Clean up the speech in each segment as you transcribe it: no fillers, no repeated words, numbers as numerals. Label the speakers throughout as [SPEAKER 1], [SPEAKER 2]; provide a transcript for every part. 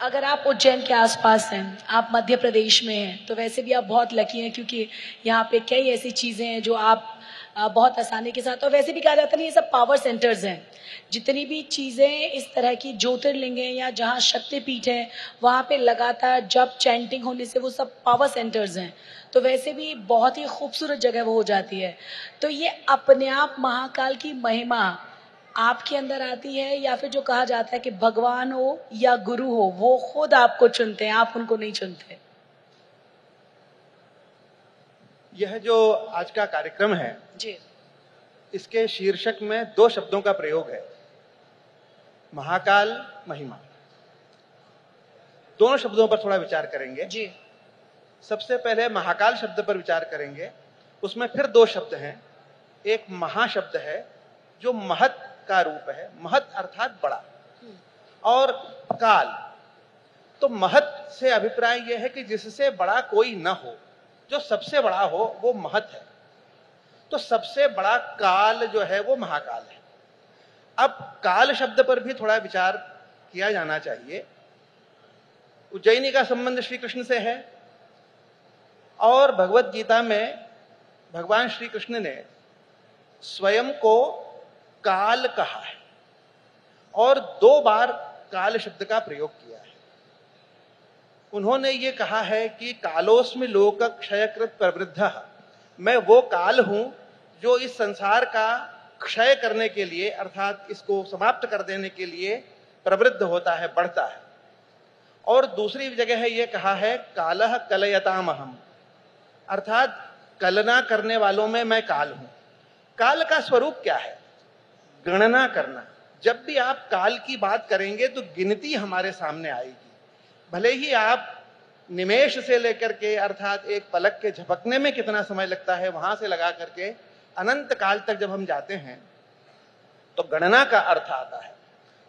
[SPEAKER 1] अगर आप उज्जैन के आसपास हैं, आप मध्य प्रदेश में हैं, तो वैसे भी आप बहुत लकी हैं, क्योंकि यहाँ पे कई ऐसी चीजें हैं जो आप बहुत आसानी के साथ, और वैसे भी कहा जाता है ये सब पावर सेंटर्स हैं। जितनी भी चीजें इस तरह की ज्योतिर्लिंग हैं या जहाँ शक्तिपीठ है, वहाँ पे लगातार जब चैंटिंग होने से वो सब पावर सेंटर्स हैं। तो वैसे भी बहुत ही खूबसूरत जगह वो हो जाती है। तो ये अपने आप महाकाल की महिमा आपके अंदर आती है, या फिर जो कहा जाता है कि भगवान हो या गुरु हो, वो खुद आपको चुनते हैं, आप उनको नहीं चुनते?
[SPEAKER 2] यह जो आज का कार्यक्रम है
[SPEAKER 1] जी,
[SPEAKER 2] इसके शीर्षक में 2 शब्दों का प्रयोग है, महाकाल, महिमा। दोनों शब्दों पर थोड़ा विचार करेंगे।
[SPEAKER 1] जी,
[SPEAKER 2] सबसे पहले महाकाल शब्द पर विचार करेंगे, उसमें फिर 2 शब्द हैं। एक महा शब्द है जो महत का रूप है, महत अर्थात बड़ा, और काल। तो महत से अभिप्राय यह है कि जिससे बड़ा कोई न हो, जो सबसे बड़ा हो वो महत है। तो सबसे बड़ा काल जो है वो महाकाल है। अब काल शब्द पर भी थोड़ा विचार किया जाना चाहिए। उज्जैनी का संबंध श्री कृष्ण से है, और भगवत गीता में भगवान श्री कृष्ण ने स्वयं को काल कहा है, और 2 बार काल शब्द का प्रयोग किया है। उन्होंने ये कहा है कि कालोस्मि लोक क्षयकृत प्रवृद्धः, मैं वो काल हूं जो इस संसार का क्षय करने के लिए, अर्थात इसको समाप्त कर देने के लिए प्रवृद्ध होता है, बढ़ता है। और दूसरी जगह है ये कहा है कालः कलयतामहम्, अर्थात कलना करने वालों में मैं काल हूं। काल का स्वरूप क्या है? गणना करना। जब भी आप काल की बात करेंगे तो गिनती हमारे सामने आएगी। भले ही आप निमेष से लेकर के, अर्थात एक पलक के झपकने में कितना समय लगता है, वहां से लगा करके अनंत काल तक जब हम जाते हैं तो गणना का अर्थ आता है।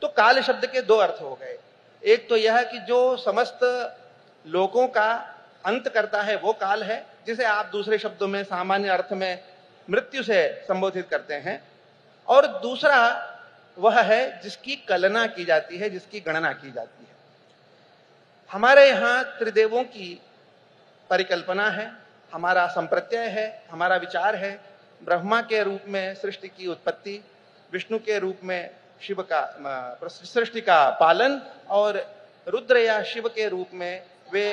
[SPEAKER 2] तो काल शब्द के 2 अर्थ हो गए। एक तो यह कि जो समस्त लोकों का अंत करता है वो काल है, जिसे आप दूसरे शब्दों में सामान्य अर्थ में मृत्यु से संबोधित करते हैं। और दूसरा वह है जिसकी कलना की जाती है, जिसकी गणना की जाती है। हमारे यहाँ त्रिदेवों की परिकल्पना है, हमारा संप्रत्यय है, हमारा विचार है। ब्रह्मा के रूप में सृष्टि की उत्पत्ति, विष्णु के रूप में शिव का सृष्टि का पालन, और रुद्र या शिव के रूप में वे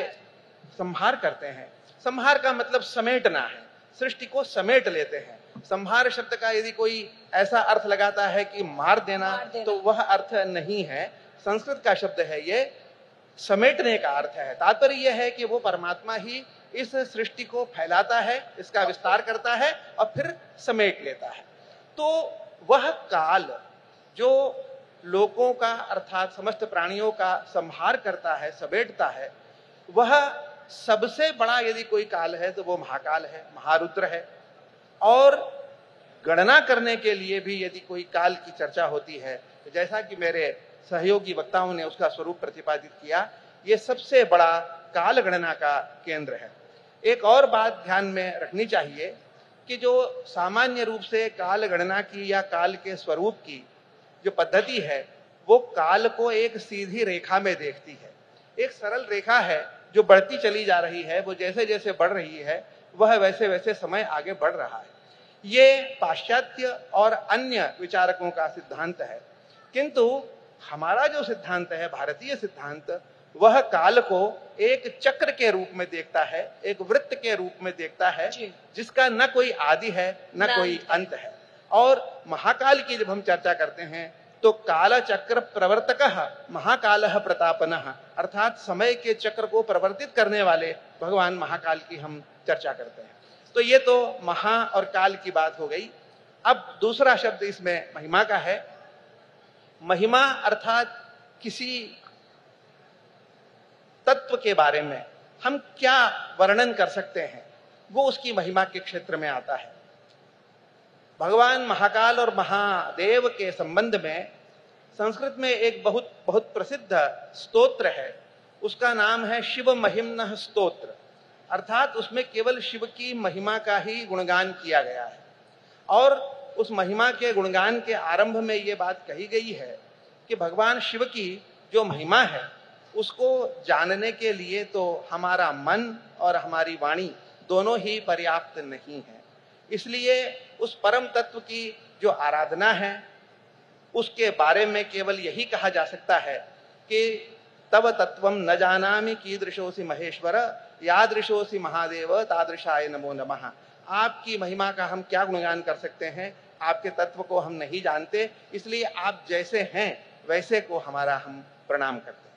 [SPEAKER 2] संहार करते हैं। संहार का मतलब समेटना है, सृष्टि को समेट लेते हैं। संहार शब्द का यदि कोई ऐसा अर्थ लगाता है कि मार देना, तो वह अर्थ नहीं है। संस्कृत का शब्द है ये, समेटने का अर्थ है। तात्पर्य यह है कि वो परमात्मा ही इस सृष्टि को फैलाता है, इसका विस्तार करता है और फिर समेट लेता है। तो वह काल जो लोकों का, अर्थात समस्त प्राणियों का संहार करता है, समेटता है, वह सबसे बड़ा यदि कोई काल है तो वो महाकाल है, महारुद्र है। और गणना करने के लिए भी यदि कोई काल की चर्चा होती है, तो जैसा कि मेरे सहयोगी वक्ताओं ने उसका स्वरूप प्रतिपादित किया, ये सबसे बड़ा काल गणना का केंद्र है। एक और बात ध्यान में रखनी चाहिए कि जो सामान्य रूप से काल गणना की या काल के स्वरूप की जो पद्धति है, वो काल को एक सीधी रेखा में देखती है। एक सरल रेखा है जो बढ़ती चली जा रही है, वो जैसे जैसे बढ़ रही है वह वैसे वैसे समय आगे बढ़ रहा है। ये पाश्चात्य और अन्य विचारकों का सिद्धांत है, किंतु हमारा जो सिद्धांत है, भारतीय सिद्धांत, वह काल को एक चक्र के रूप में देखता है, एक वृत्त के रूप में देखता है, जिसका न कोई आदि है न कोई अंत है। और महाकाल की जब हम चर्चा करते हैं तो काल चक्र प्रवर्तकः महाकालः प्रतापनः, अर्थात समय के चक्र को प्रवर्तित करने वाले भगवान महाकाल की हम चर्चा करते हैं। तो ये तो महा और काल की बात हो गई। अब दूसरा शब्द इसमें महिमा का है। महिमा अर्थात किसी तत्व के बारे में हम क्या वर्णन कर सकते हैं, वो उसकी महिमा के क्षेत्र में आता है। भगवान महाकाल और महादेव के संबंध में संस्कृत में एक बहुत बहुत प्रसिद्ध स्तोत्र है, उसका नाम है शिव महिम्नः स्तोत्र, अर्थात उसमें केवल शिव की महिमा का ही गुणगान किया गया है। और उस महिमा के गुणगान के आरंभ में ये बात कही गई है कि भगवान शिव की जो महिमा है उसको जानने के लिए तो हमारा मन और हमारी वाणी दोनों ही पर्याप्त नहीं है। इसलिए उस परम तत्व की जो आराधना है उसके बारे में केवल यही कहा जा सकता है कि तव तत्वम न जानामि कीदृशोसि महेश्वर यादृशोसि महादेव तादृशाय नमो नमः। आपकी महिमा का हम क्या गुणगान कर सकते हैं, आपके तत्व को हम नहीं जानते, इसलिए आप जैसे हैं वैसे को हमारा हम प्रणाम करते हैं।